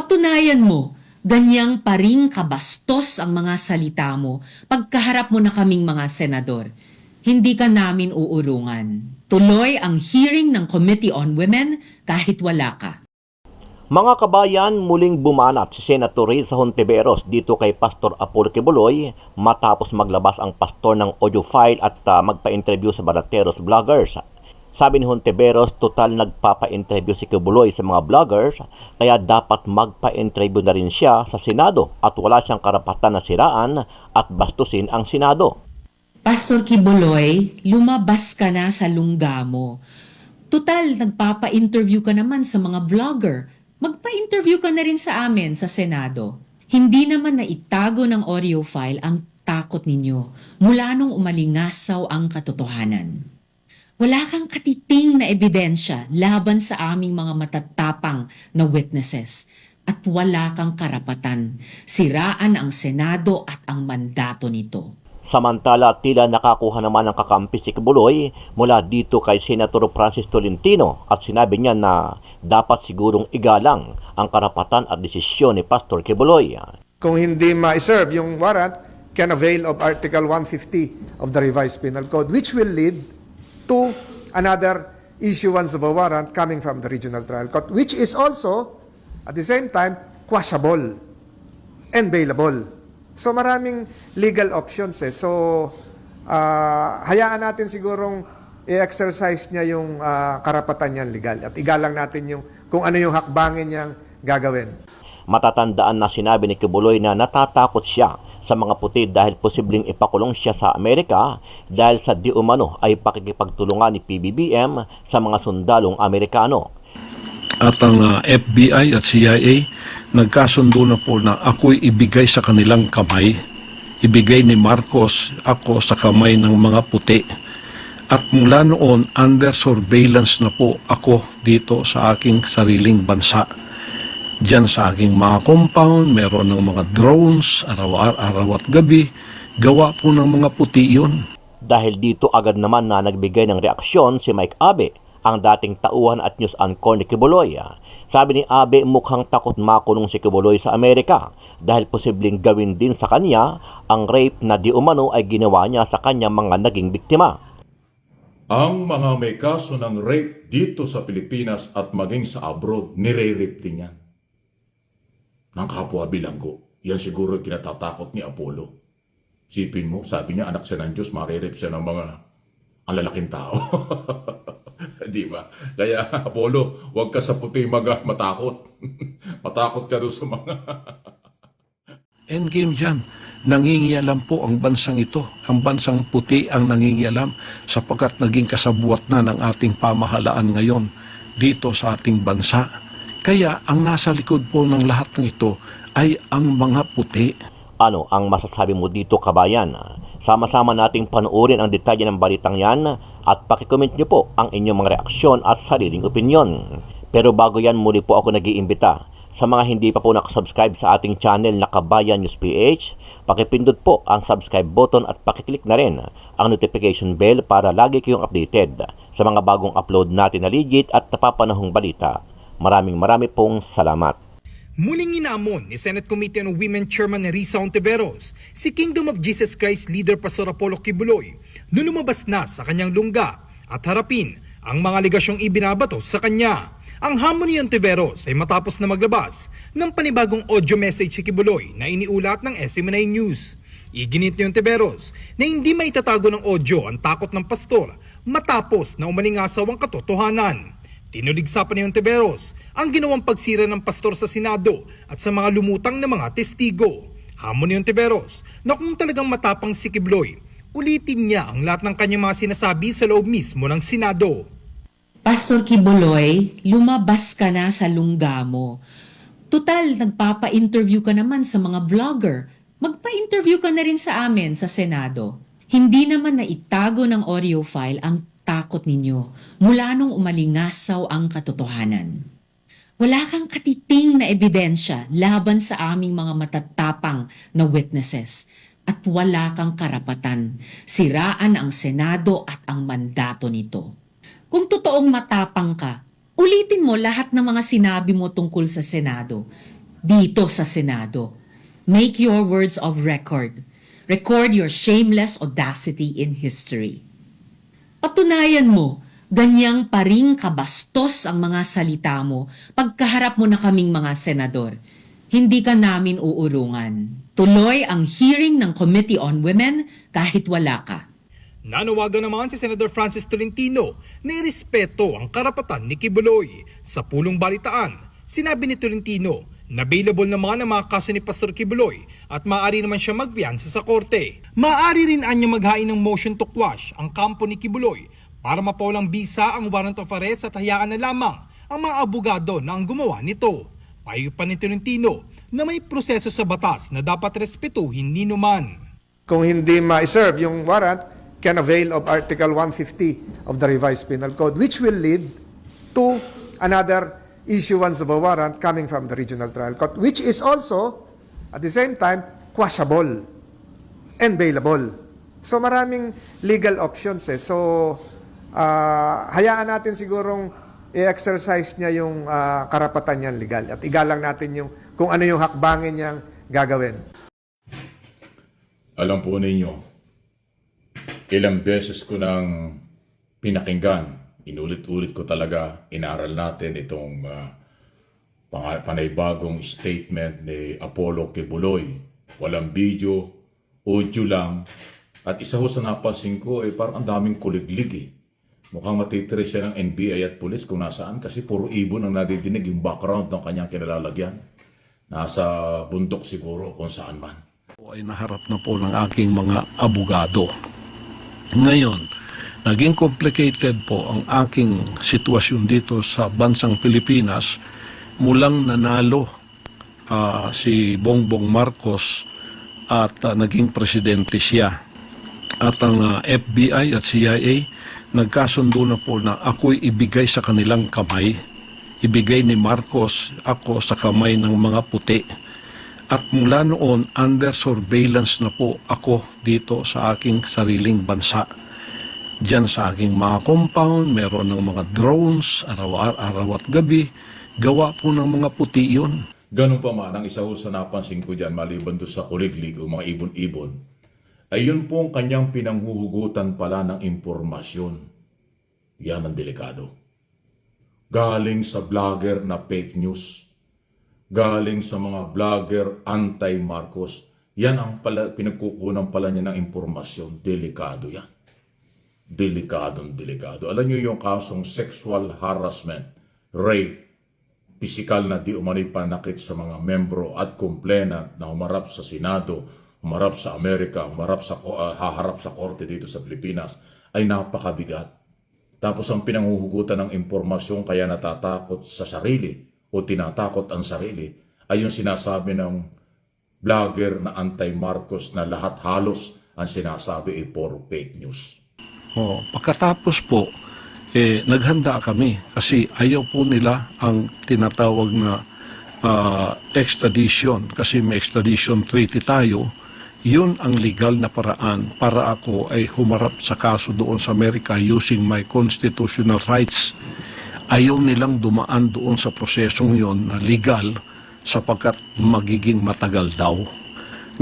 Patunayan mo, ganyang pa ring kabastos ang mga salita mo pagkaharap mo na kaming mga senador. Hindi ka namin uurungan. Tuloy ang hearing ng Committee on Women kahit wala ka. Mga kabayan, muling bumanat si Senator Risa Hontiveros dito kay Pastor Apollo Quiboloy matapos maglabas ang pastor ng audio file at magpa-interview sa Banateros vloggers. Sabi ni Hontiveros, total nagpapa-interview si Quiboloy sa mga vloggers, kaya dapat magpa-interview na rin siya sa Senado at wala siyang karapatan na siraan at bastusin ang Senado. Pastor Quiboloy, lumabas ka na sa lungga mo. Tutal, nagpapa-interview ka naman sa mga vlogger. Magpa-interview ka na rin sa amin sa Senado. Hindi naman na itago ng audio file ang takot ninyo mula nung umalingasaw ang katotohanan. Wala kang katiting na ebidensya laban sa aming mga matatapang na witnesses at wala kang karapatan siraan ang Senado at ang mandato nito. Samantala, tila nakakuha naman ng kakampi si Quiboloy mula dito kay Senator Francis Tolentino at sinabi niya na dapat sigurong igalang ang karapatan at desisyon ni Pastor Quiboloy. Kung hindi ma-serve yung warrant, can avail of Article 150 of the Revised Penal Code, which will lead to another issuance of a warrant coming from the Regional Trial Court, which is also, at the same time, quashable and bailable. So maraming legal options eh. So hayaan natin sigurong i-exercise niya yung karapatan niyang legal at igalang natin yung kung ano yung hakbangin niyang gagawin. Matatandaan na sinabi ni Quiboloy na natatakot siya sa mga puti dahil posibleng ipakulong siya sa Amerika dahil sa di umano ay pakikipagtulungan ni PBBM sa mga sundalong Amerikano. At ang FBI at CIA nagkasundo na po na ako'y ibigay sa kanilang kamay. Ibigay ni Marcos ako sa kamay ng mga puti. At mula noon, under surveillance na po ako dito sa aking sariling bansa. Diyan sa aking mga compound, meron ng mga drones, araw at gabi. Gawa po ng mga puti yun. Dahil dito agad naman na nagbigay ng reaksyon si Mike Abe, ang dating tauhan at news anchor ni Quiboloy. Sabi ni Abe, mukhang takot makulong si Quiboloy sa Amerika dahil posibleng gawin din sa kanya ang rape na di umano ay ginawa niya sa kanyang mga naging biktima. Ang mga may kaso ng rape dito sa Pilipinas at maging sa abroad, nire-rape din yan. Ng kapwa bilanggo. Yan siguro kinatatakot ni Apollo. Sipin mo, sabi niya, anak siya ng Diyos, maririp siya ng mga ang lalaking tao. Di ba? Kaya, Apollo, huwag ka sa puti matakot. Matakot ka doon sa mga... Endgame dyan. Nangingialam po ang bansang ito. Ang bansang puti ang nangingialam sapagkat naging kasabuat na ng ating pamahalaan ngayon dito sa ating bansa. Kaya ang nasa likod po ng lahat ng ito ay ang mga puti. Ano ang masasabi mo dito, kabayan? Sama-sama nating panuorin ang detalye ng balitang yan at pakicomment nyo po ang inyong mga reaksyon at sariling opinyon. Pero bago yan, muli po ako nag-iimbita sa mga hindi pa po nakasubscribe sa ating channel na Kabayan News PH, pakipindot po ang subscribe button at pakiclick na rin ang notification bell para lagi kayong updated sa mga bagong upload natin na legit at napapanahong balita. Maraming pong salamat. Muling inamon ni Senate Committee on Women Chairman Risa Hontiveros si Kingdom of Jesus Christ leader Pastor Apollo Quiboloy nung lumabas na sa kanyang lungga at harapin ang mga aligasyong ibinabato sa kanya. Ang hamon ni Hontiveros ay matapos na maglabas ng panibagong audio message si Quiboloy na iniulat ng SMNI News. Iginit ni Hontiveros na hindi maitatago ng audio ang takot ng pastor matapos na umalingasaw ang katotohanan. Tinuligsa pa ni Hontiveros ang ginawang pagsira ng pastor sa Senado at sa mga lumutang na mga testigo. Hamon ni Hontiveros na kung talagang matapang si Quiboloy, ulitin niya ang lahat ng kanyang mga sinasabi sa loob mismo ng Senado. Pastor Quiboloy, lumabas ka na sa lungga mo. Tutal, nagpapa-interview ka naman sa mga vlogger. Magpa-interview ka na rin sa amin sa Senado. Hindi naman na itago ng audio file ang takot ninyo mula nung umalingasaw ang katotohanan. Wala kang katiting na ebidensya laban sa aming mga matatapang na witnesses at wala kang karapatan siraan ang Senado at ang mandato nito. Kung totoong matapang ka, ulitin mo lahat ng mga sinabi mo tungkol sa Senado. dito sa Senado. Make your words of record. Record your shameless audacity in history. Patunayan mo, ganyang paring kabastos ang mga salita mo pagkaharap mo na kaming mga senador. Hindi ka namin uurungan. Tuloy ang hearing ng Committee on Women kahit wala ka. Nanawagan naman si Senator Francis Tolentino na irespeto ang karapatan ni Kibuloy. Sa pulong balitaan, sinabi ni Tolentino na available naman ang mga kaso ni Pastor Kibuloy at maaari naman siya magpiyansa sa korte. Maaari rin anya maghain ng motion to quash ang kampo ni Kibuloy para mapawalang bisa ang warrant of arrest at hayaan na lamang ang mga abogado na ang gumawa nito. Payo pa ni Tolentino na may proseso sa batas na dapat respetuhin ninuman. Kung hindi ma-serve yung warrant, can avail of Article 150 of the Revised Penal Code, which will lead to another issuance of a warrant coming from the Regional Trial Court, which is also, at the same time, quashable and bailable. So maraming legal options eh. So, hayaan natin sigurong i-exercise niya yung karapatan niyang legal at igalang natin yung kung ano yung hakbangin niyang gagawin. Alam po ninyo, ilang beses ko nang pinakinggan, inulit-ulit ko talaga, inaral natin itong panaybagong statement ni Apollo Kibuloy. Walang video, audio lang, at isa ho sa napansin ko, parang ang daming kuliglig eh. Mukhang matitiri siya ng NBI at pulis kung nasaan kasi puro ibon ang nadidinig yung background ng kanyang kinalalagyan. Nasa bundok siguro kung saan man. Ay naharap na po ng aking mga abogado. Ngayon, naging complicated po ang aking sitwasyon dito sa bansang Pilipinas mulang nanalo si Bongbong Marcos at naging presidente siya. At ang FBI at CIA nagkasundo na po na ako'y ibigay sa kanilang kamay. Ibigay ni Marcos ako sa kamay ng mga puti. At mula noon, under surveillance na po ako dito sa aking sariling bansa. Diyan sa aking mga compound, meron ng mga drones, araw at gabi. Gawa po ng mga puti yun. Ganun pa man, ang isa ho sa napansin ko dyan, maliban doon sa kuliglig o mga ibon-ibon, ay yun po ang kanyang pinanghuhugutan pala ng impormasyon. Yan ang delikado. Galing sa vlogger na fake news. Galing sa mga vlogger anti-Marcos. Yan ang pinagkukunan pala niya ng impormasyon. Delikado yan. Delikadong delikado. Alam niyo yung kasong sexual harassment, rape, pisikal na di umano'y panakit sa mga membro at complainant na humarap sa Senado, humarap sa Amerika, haharap sa korte dito sa Pilipinas, ay napakabigat. Tapos ang pinanghuhugutan ng impormasyon kaya natatakot sa sarili o tinatakot ang sarili ay yung sinasabi ng vlogger na anti-Marcos na lahat halos ang sinasabi ay puro fake news. Pagkatapos po, naghanda kami kasi ayaw po nila ang tinatawag na extradition kasi may extradition treaty tayo. Yun ang legal na paraan para ako ay humarap sa kaso doon sa Amerika using my constitutional rights. Ayaw nilang dumaan doon sa prosesong yon na legal sapagkat magiging matagal daw.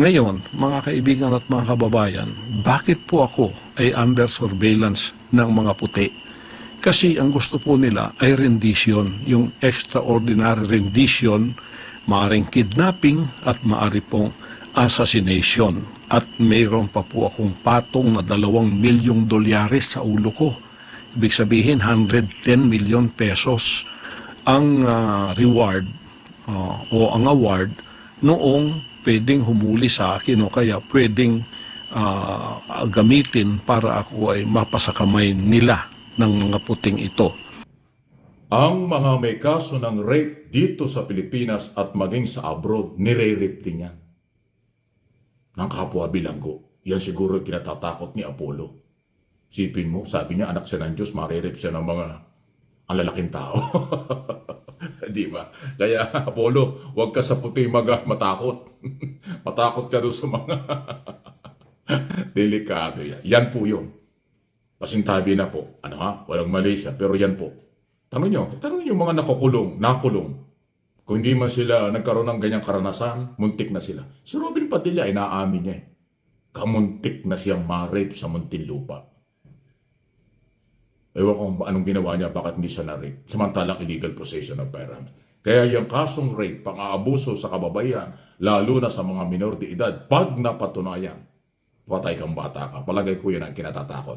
Ngayon, mga kaibigan at mga kababayan, bakit po ako ay under surveillance ng mga puti? Kasi ang gusto po nila ay rendition, yung extraordinary rendition, maaring kidnapping at maari pong assassination. At mayroon pa po akong patong na $2 milyong sa ulo ko. Ibig sabihin, 110 million pesos ang reward o ang award noong pwedeng humuli sa akin o kaya pwedeng gamitin para ako ay mapasakamay nila ng mga puting ito. Ang mga may kaso ng rape dito sa Pilipinas at maging sa abroad, nire-rape din yan. Ng kapwa bilanggo. Yan siguro kinatatakot ni Apollo. Sipin mo, sabi niya, anak siya ng Diyos, maririp siya ng mga ang lalaking tao. Di ba? Kaya, Apollo, huwag ka sa puti matakot. Matakot ka doon sa mga delikado yan. Yan po yun. Pasintabi na po. Ano ha? Walang mali siya. Pero yan po. Tanong nyo mga nakulong. Kung hindi man sila nagkaroon ng ganyang karanasan, muntik na sila. Si Robin Padilla, inaamin niya eh. Kamuntik na siyang ma-rape sa Muntinlupa. Ewan ko anong ginawa niya, bakit hindi siya na-rape. Samantalang illegal possession of firearms. Kaya yung kasong rape, pang-aabuso sa kababayan, lalo na sa mga minor de edad, pag napatunayan, patay kang bata ka. Palagay ko yan ang kinatatakot.